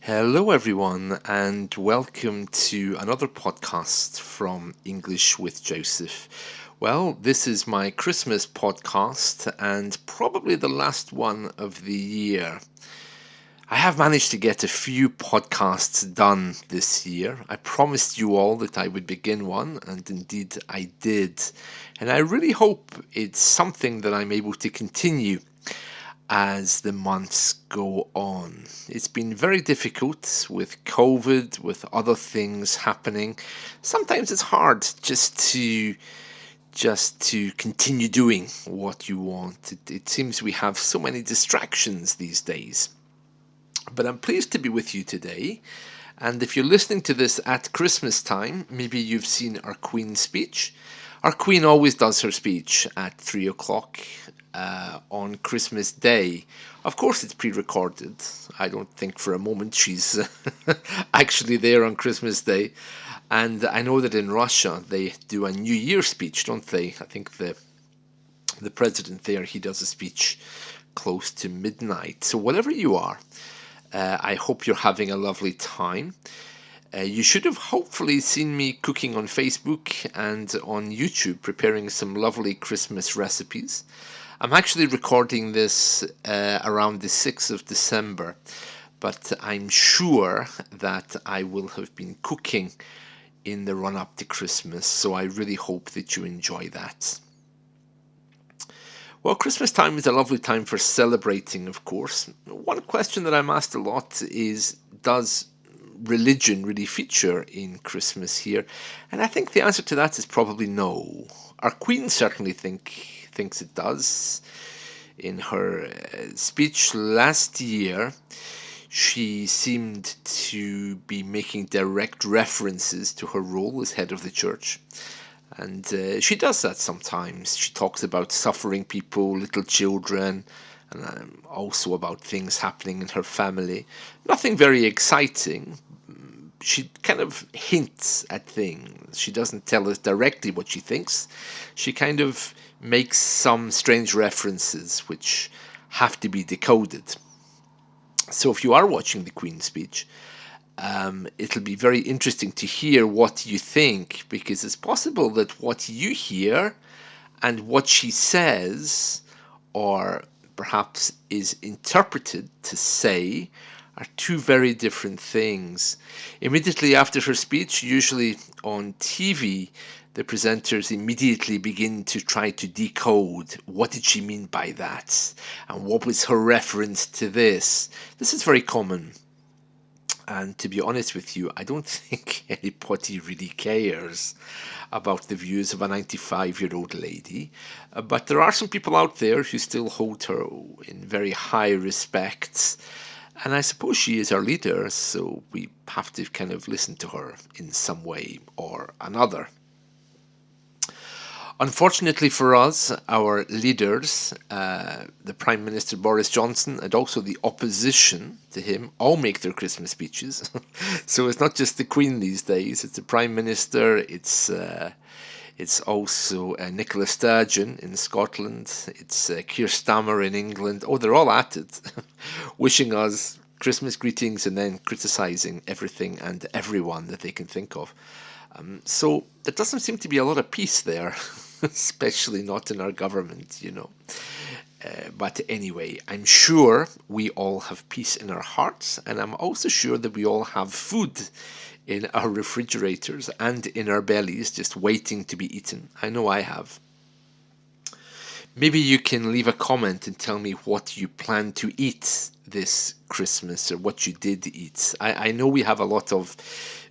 Hello, everyone, and welcome to another podcast from English with Joseph. Well, this is my Christmas podcast and probably the last one of the year. I have managed to get a few podcasts done this year. I promised you all that I would begin one, and indeed I did. And I really hope it's something that I'm able to continue as the months go on. It's been very difficult with COVID, with other things happening. Sometimes it's hard just to continue doing what you want. It seems we have so many distractions these days. But I'm pleased to be with you today. And if you're listening to this at Christmas time, maybe you've seen our Queen's speech. Our Queen always does her speech at 3 o'clock on Christmas Day. Of course, it's pre recorded. I don't think for a moment she's actually there on Christmas Day. And I know that in Russia they do a New Year speech, don't they? I think the president there, he does a speech close to midnight. So, whatever you are, I hope you're having a lovely time. You should have hopefully seen me cooking on Facebook and on YouTube, preparing some lovely Christmas recipes. I'm actually recording this around the 6th of December, but I'm sure that I will have been cooking in the run up to Christmas, so I really hope that you enjoy that. Well, Christmas time is a lovely time for celebrating, of course. One question that I'm asked a lot is, does religion really feature in Christmas here? And I think the answer to that is probably no. Our Queen certainly thinks it does. In her speech last year, she seemed to be making direct references to her role as head of the church. And she does that sometimes. She talks about suffering people, little children, and also about things happening in her family. Nothing very exciting. She kind of hints at things. She doesn't tell us directly what she thinks. She kind of makes some strange references which have to be decoded. So if you are watching the Queen's speech, it'll be very interesting to hear what you think, because it's possible that what you hear and what she says, or perhaps is interpreted to say, are two very different things. Immediately after her speech, usually on TV, the presenters immediately begin to try to decode what did she mean by that, and what was her reference to this. This is very common. And to be honest with you, I don't think anybody really cares about the views of a 95-year-old lady. But there are some people out there who still hold her in very high respect. And I suppose she is our leader, so we have to kind of listen to her in some way or another. Unfortunately for us, our leaders, the Prime Minister Boris Johnson and also the opposition to him, all make their Christmas speeches. So it's not just the Queen these days, it's the Prime Minister, it's also Nicola Sturgeon in Scotland, it's Keir Starmer in England. Oh, they're all at it, wishing us Christmas greetings and then criticising everything and everyone that they can think of. So there doesn't seem to be a lot of peace there, especially not in our government. But anyway, I'm sure we all have peace in our hearts, and I'm also sure that we all have food in our refrigerators and in our bellies just waiting to be eaten. I know I have. Maybe you can leave a comment and tell me what you plan to eat this Christmas, or what you did eat. I know we have a lot of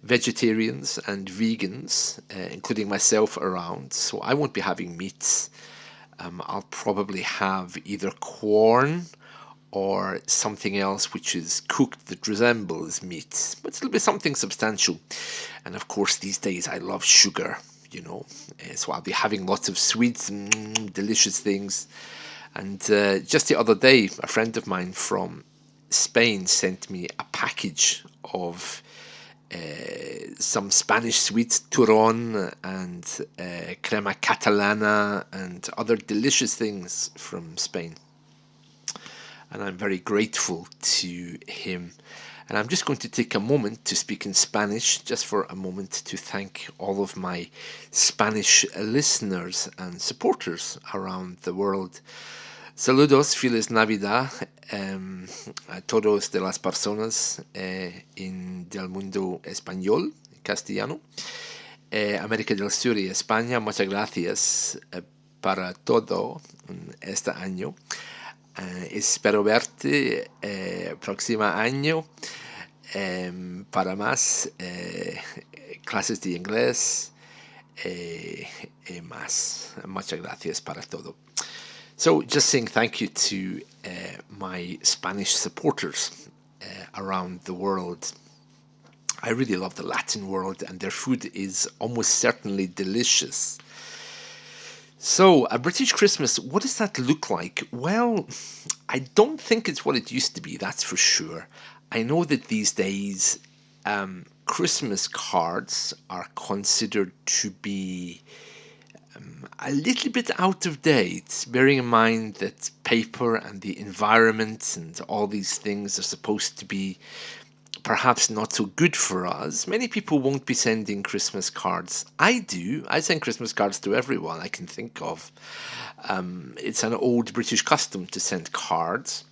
vegetarians and vegans, including myself, around, so I won't be having meat. I'll probably have either corn or something else which is cooked that resembles meat, but it'll be something substantial. And of course, these days I love sugar. So I'll be having lots of sweets and delicious things. And just the other day, a friend of mine from Spain sent me a package of some Spanish sweets, turrón and crema catalana and other delicious things from Spain. And I'm very grateful to him. And I'm just going to take a moment to speak in Spanish, just for a moment, to thank all of my Spanish listeners and supporters around the world. Saludos, Feliz Navidad a todos de las personas del mundo español, castellano, América del Sur y España. Muchas gracias para todo este año. Espero verte próximo año para más clases de inglés y más. Muchas gracias para todo. So, just saying thank you to my Spanish supporters around the world. I really love the Latin world, and their food is almost certainly delicious. So, a British Christmas, what does that look like? Well, I don't think it's what it used to be, that's for sure. I know that these days Christmas cards are considered to be a little bit out of date, bearing in mind that paper and the environment and all these things are supposed to be perhaps not so good for us. Many people won't be sending Christmas cards. I do. I send Christmas cards to everyone I can think of. It's an old British custom to send cards,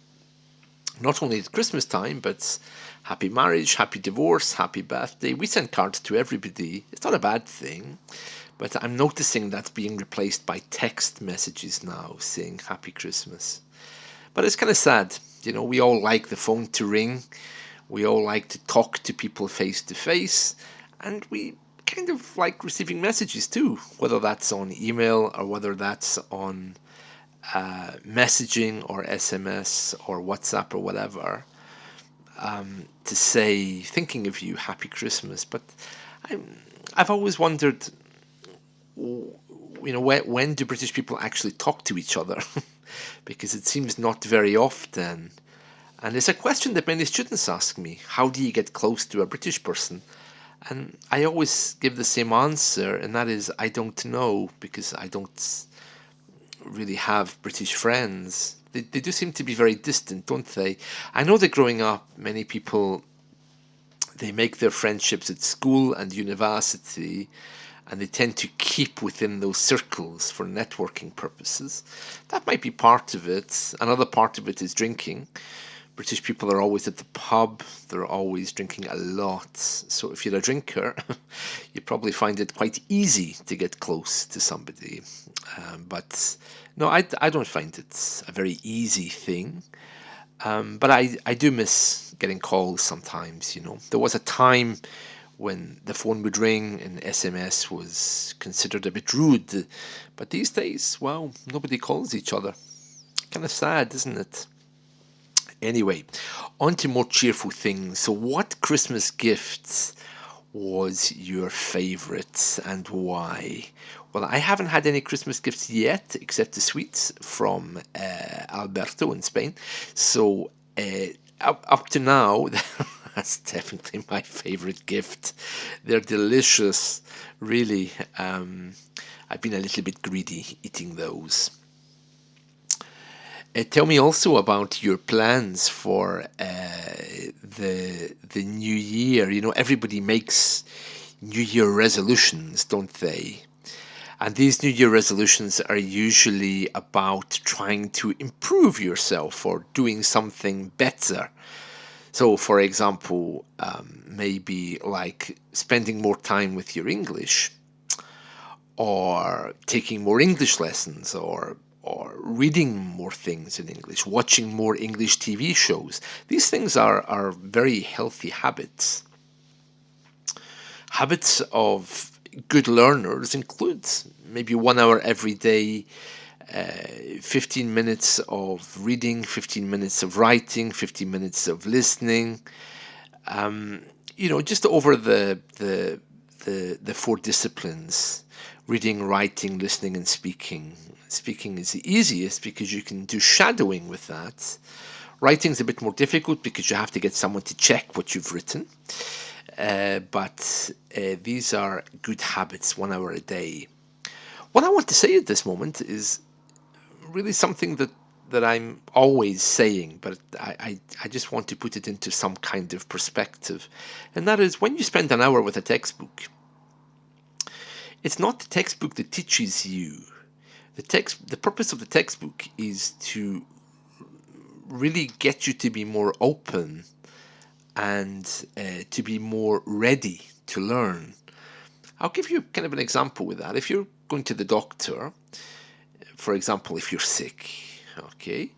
not only at Christmas time, but happy marriage, happy divorce, happy birthday. We send cards to everybody. It's not a bad thing. But I'm noticing that's being replaced by text messages now saying Happy Christmas. But it's kind of sad. You know, we all like the phone to ring. We all like to talk to people face to face. And we kind of like receiving messages too, whether that's on email or whether that's on messaging or SMS or WhatsApp or whatever, to say, thinking of you, Happy Christmas. But I've always wondered, you know, when do British people actually talk to each other? Because it seems not very often. And it's a question that many students ask me. How do you get close to a British person? And I always give the same answer, and that is, I don't know, because I don't really have British friends. They do seem to be very distant, don't they? I know that growing up, many people, they make their friendships at school and university, and they tend to keep within those circles for networking purposes. That might be part of it. Another part of it is drinking. British people are always at the pub. They're always drinking a lot. So if you're a drinker, you probably find it quite easy to get close to somebody. But no, I don't find it a very easy thing. But I do miss getting calls sometimes, you know. There was a time when the phone would ring and SMS was considered a bit rude. But these days, well, nobody calls each other. Kind of sad, isn't it? Anyway, on to more cheerful things. So what Christmas gifts was your favourite and why? Well, I haven't had any Christmas gifts yet, except the sweets from Alberto in Spain. So up to now, that's definitely my favourite gift. They're delicious, really. I've been a little bit greedy eating those. Tell me also about your plans for the new year. You know, everybody makes New Year resolutions, don't they? And these New Year resolutions are usually about trying to improve yourself or doing something better. So, for example, maybe like spending more time with your English, or taking more English lessons, or reading more things in English, watching more English TV shows. These things are very healthy habits. Habits of good learners include maybe 1 hour every day, 15 minutes of reading, 15 minutes of writing, 15 minutes of listening. You know, just over the four disciplines: reading, writing, listening, and speaking. Speaking is the easiest because you can do shadowing with that. Writing is a bit more difficult because you have to get someone to check what you've written. But these are good habits, 1 hour a day. What I want to say at this moment is really something that that I'm always saying, but I just want to put it into some kind of perspective. And that is, when you spend an hour with a textbook, it's not the textbook that teaches you. The purpose of the textbook is to really get you to be more open and to be more ready to learn. I'll give you kind of an example with that. If you're going to the doctor, for example, if you're sick, okay,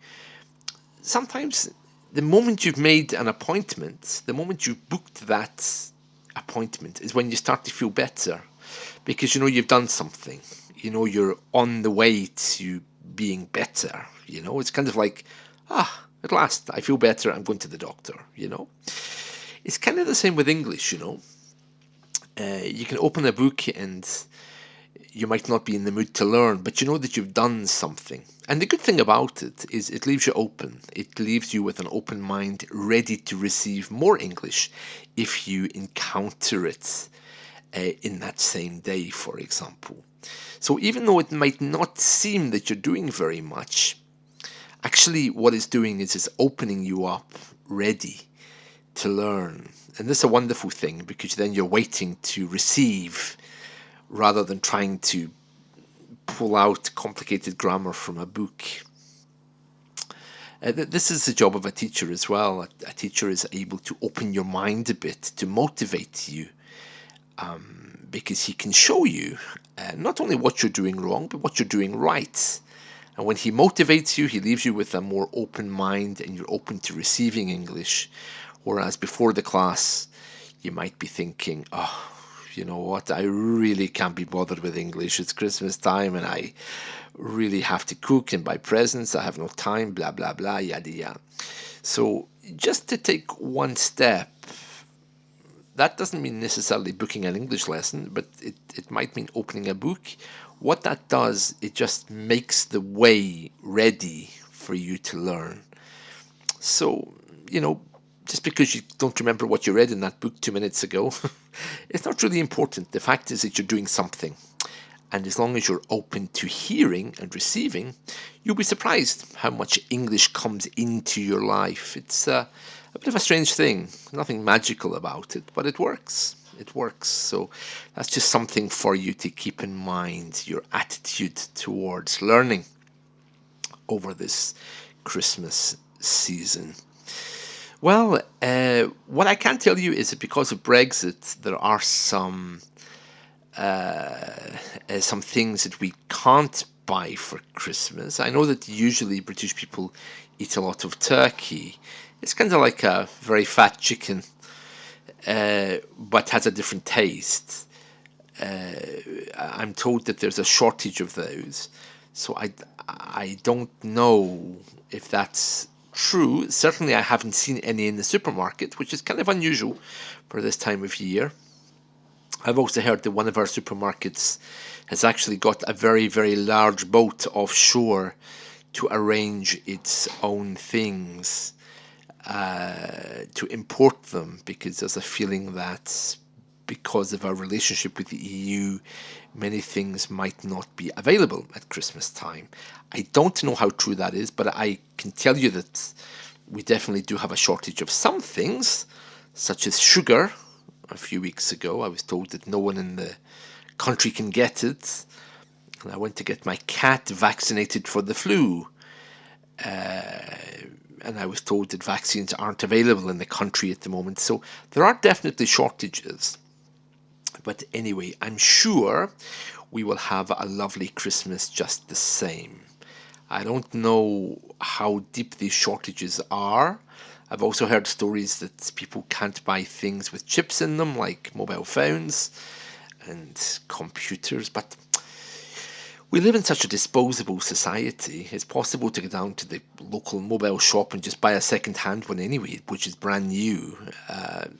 sometimes the moment you've made an appointment, the moment you've booked that appointment is when you start to feel better, because you know you've done something. You know you're on the way to being better. You know, it's kind of like, at last I feel better, I'm going to the doctor, you know. It's kind of the same with English, you know. You can open a book and you might not be in the mood to learn, but you know that you've done something. And the good thing about it is it leaves you open. It leaves you with an open mind, ready to receive more English if you encounter it in that same day, for example. So even though it might not seem that you're doing very much, actually what it's doing is it's opening you up, ready to learn. And this is a wonderful thing, because then you're waiting to receive rather than trying to pull out complicated grammar from a book. This is the job of a teacher as well. A teacher is able to open your mind a bit, to motivate you, because he can show you not only what you're doing wrong, but what you're doing right. And when he motivates you, he leaves you with a more open mind and you're open to receiving English. Whereas before the class, you might be thinking, you know what, I really can't be bothered with English. It's Christmas time and I really have to cook and buy presents. I have no time, blah, blah, blah, yada, yada. So just to take one step, that doesn't mean necessarily booking an English lesson, but it might mean opening a book. What that does, it just makes the way ready for you to learn. So, you know, just because you don't remember what you read in that book 2 minutes ago, it's not really important. The fact is that you're doing something. And as long as you're open to hearing and receiving, you'll be surprised how much English comes into your life. It's a bit of a strange thing. Nothing magical about it, but it works. It works. So that's just something for you to keep in mind, your attitude towards learning over this Christmas season. Well, what I can tell you is that because of Brexit, there are some things that we can't buy for Christmas. I know that usually British people eat a lot of turkey. It's kind of like a very fat chicken, but has a different taste. I'm told that there's a shortage of those, so I don't know if that's true. Certainly I haven't seen any in the supermarket, which is kind of unusual for this time of year. I've also heard that one of our supermarkets has actually got a very, very large boat offshore to arrange its own things, to import them, because there's a feeling that because of our relationship with the EU, many things might not be available at Christmas time. I don't know how true that is, but I can tell you that we definitely do have a shortage of some things, such as sugar. A few weeks ago, I was told that no one in the country can get it. And I went to get my cat vaccinated for the flu. And I was told that vaccines aren't available in the country at the moment. So there are definitely shortages. But anyway, I'm sure we will have a lovely Christmas just the same. I don't know how deep these shortages are. I've also heard stories that people can't buy things with chips in them, like mobile phones and computers. But we live in such a disposable society. It's possible to go down to the local mobile shop and just buy a second-hand one anyway, which is brand new.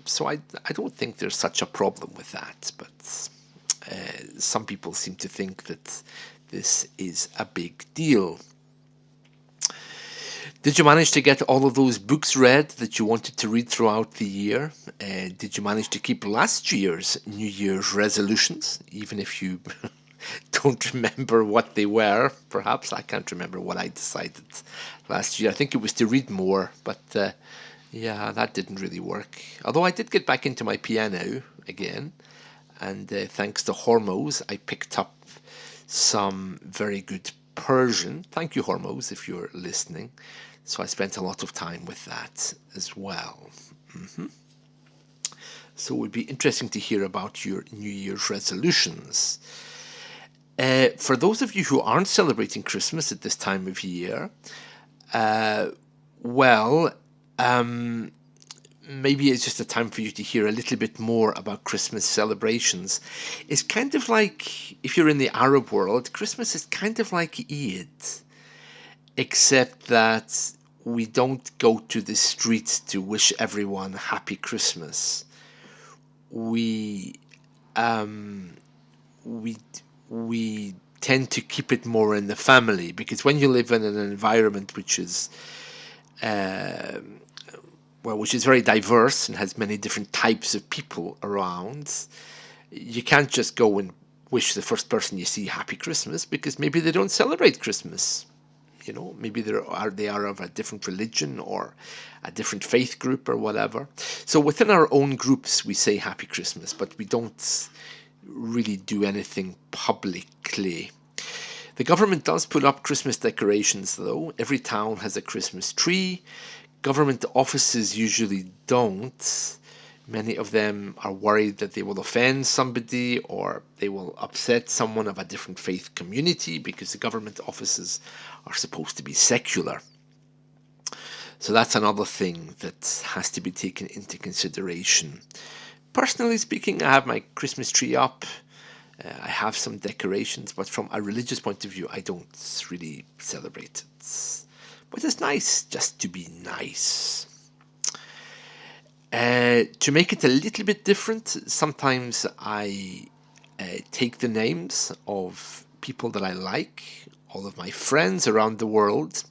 So I don't think there's such a problem with that. But some people seem to think that this is a big deal. Did you manage to get all of those books read that you wanted to read throughout the year? Did you manage to keep last year's New Year's resolutions, even if you don't remember what they were. Perhaps I can't remember what I decided last year. I think it was to read more, but yeah, that didn't really work. Although I did get back into my piano again, and thanks to Hormoz, I picked up some very good Persian. Thank you, Hormoz, if you're listening. So I spent a lot of time with that as well. So it would be interesting to hear about your New Year's resolutions. For those of you who aren't celebrating Christmas at this time of year, well, maybe it's just a time for you to hear a little bit more about Christmas celebrations. It's kind of like, if you're in the Arab world, Christmas is kind of like Eid, except that we don't go to the streets to wish everyone happy Christmas. We we we tend to keep it more in the family, because when you live in an environment which is which is very diverse and has many different types of people around, you can't just go and wish the first person you see happy Christmas, because maybe they don't celebrate Christmas. Maybe they are of a different religion or a different faith group or whatever. So within our own groups, we say happy Christmas, but we don't really do anything publicly. The government does put up Christmas decorations, though. Every town has a Christmas tree. Government offices usually don't. Many of them are worried that they will offend somebody or they will upset someone of a different faith community, because the government offices are supposed to be secular. So that's another thing that has to be taken into consideration. Personally speaking, I have my Christmas tree up. I have some decorations, but from a religious point of view, I don't really celebrate it. But it's nice just to be nice. To make it a little bit different, sometimes I take the names of people that I like, all of my friends around the world,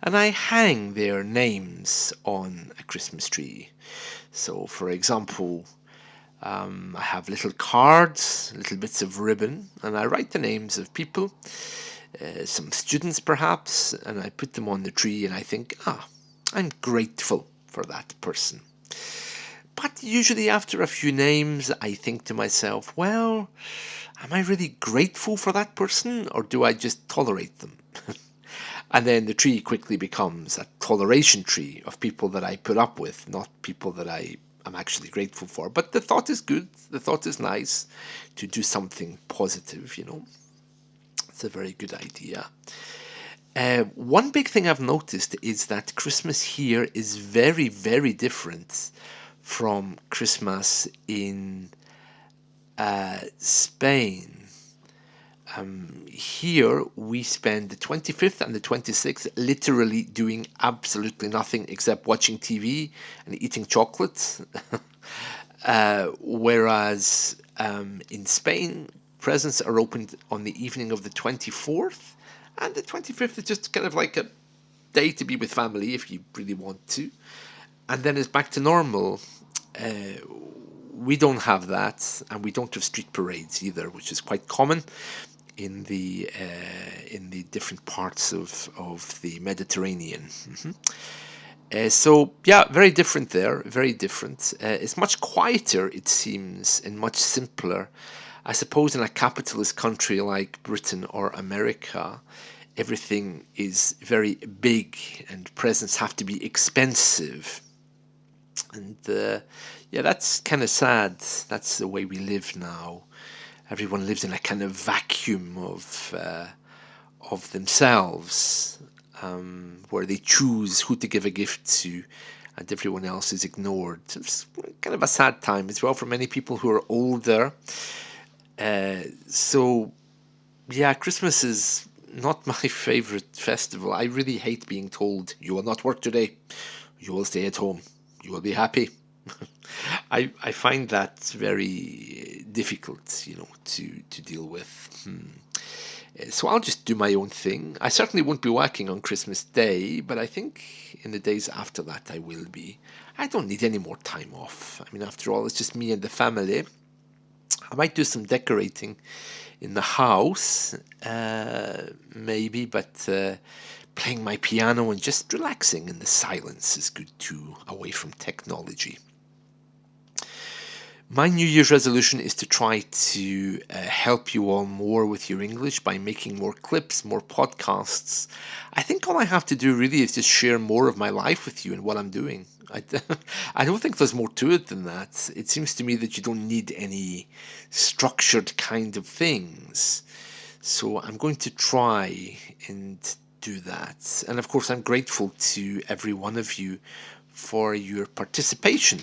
and I hang their names on a Christmas tree. So, for example, I have little cards, little bits of ribbon, and I write the names of people, some students perhaps, and I put them on the tree, and I think, I'm grateful for that person. But usually after a few names, I think to myself, well, am I really grateful for that person, or do I just tolerate them? And then the tree quickly becomes a toleration tree of people that I put up with, not people that I am actually grateful for. But the thought is good. The thought is nice to do something positive, It's a very good idea. One big thing I've noticed is that Christmas here is very, very different from Christmas in Spain. Here we spend the 25th and the 26th literally doing absolutely nothing except watching TV and eating chocolate. Whereas in Spain, presents are opened on the evening of the 24th, and the 25th is just kind of like a day to be with family if you really want to. And then it's back to normal. We don't have that, and we don't have street parades either, which is quite common in the different parts of the Mediterranean. So yeah, very different there, very different. It's much quieter, it seems, and much simpler. I suppose in a capitalist country like Britain or America, everything is very big and presents have to be expensive. And yeah, that's kind of sad. That's the way we live now. Everyone lives in a kind of vacuum of themselves, where they choose who to give a gift to, and everyone else is ignored. It's kind of a sad time as well for many people who are older. So, yeah, Christmas is not my favorite festival. I really hate being told, you will not work today, you will stay at home, you will be happy. I find that very difficult, to deal with. So I'll just do my own thing. I certainly won't be working on Christmas Day, but I think in the days after that I will be. I don't need any more time off. I mean, after all, it's just me and the family. I might do some decorating in the house, maybe, but playing my piano and just relaxing in the silence is good too, away from technology. My New Year's resolution is to try to help you all more with your English by making more clips, more podcasts. I think all I have to do really is just share more of my life with you and what I'm doing. I don't think there's more to it than that. It seems to me that you don't need any structured kind of things. So I'm going to try and do that. And of course, I'm grateful to every one of you for your participation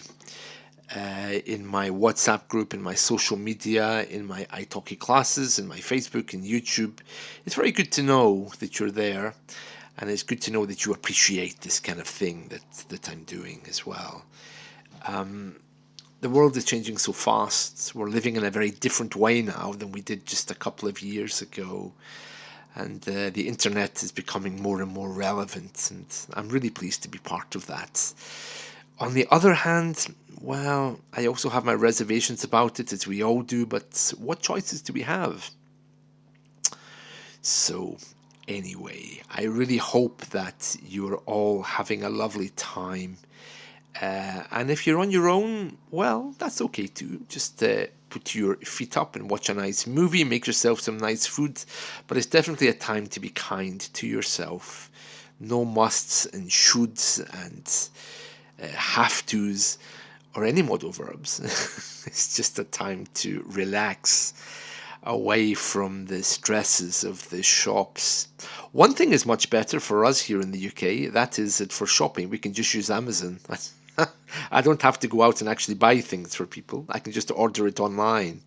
in my WhatsApp group, in my social media, in my italki classes, in my Facebook and YouTube. It's very good to know that you're there, and it's good to know that you appreciate this kind of thing that I'm doing as well. The world is changing so fast. We're living in a very different way now than we did just a couple of years ago. And the internet is becoming more and more relevant, and I'm really pleased to be part of that. On the other hand, well, I also have my reservations about it, as we all do, but what choices do we have? So, anyway, I really hope that you're all having a lovely time. And if you're on your own, well, that's okay too. Just put your feet up and watch a nice movie, make yourself some nice food. But it's definitely a time to be kind to yourself. No musts and shoulds and have tos or any modal verbs. It's just a time to relax away from the stresses of the shops. One thing is much better for us here in the UK, that is that for shopping we can just use Amazon. I don't have to go out and actually buy things for people. I can just order it online.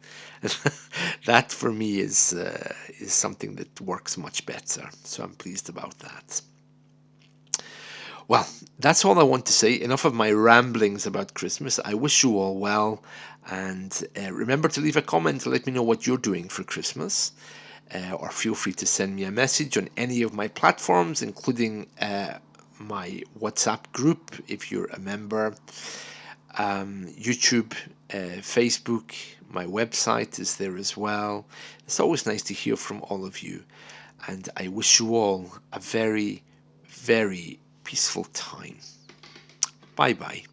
That for me is something that works much better. So I'm pleased about that. Well, that's all I want to say. Enough of my ramblings about Christmas. I wish you all well, and remember to leave a comment to let me know what you're doing for Christmas. Or feel free to send me a message on any of my platforms, including my WhatsApp group if you're a member, YouTube, Facebook, my website is there as well. It's always nice to hear from all of you, and I wish you all a very, very peaceful time. Bye bye.